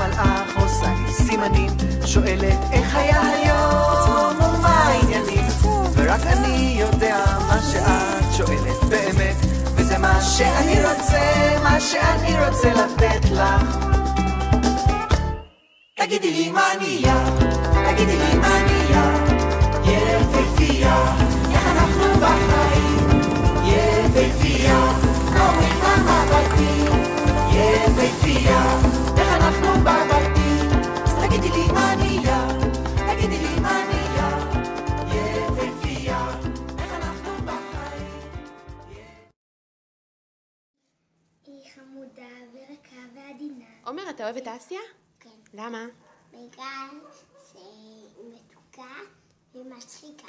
המלאך עושה לי סימנים, שואלת איך היה היום ומה העניינים, ורק אני יודע מה שאת שואלת באמת, וזה מה שאני רוצה לתת לך. תגידי לי מה נהיה, תגידי לי מה נהיה, יפהפייה, איך אנחנו בחיים, יפהפייה, אומרים המבטים, יפהפייה, איך אנחנו בבתים, אז תגידי לי מה נהיה, תגידי לי מה נהיה, יפהפייה, איך אנחנו בחיים. היא חמודה ורכה ועדינה. עומר, אתה אוהב את אסיה? כן. למה? בגלל שהיא מתוקה ומצחיקה.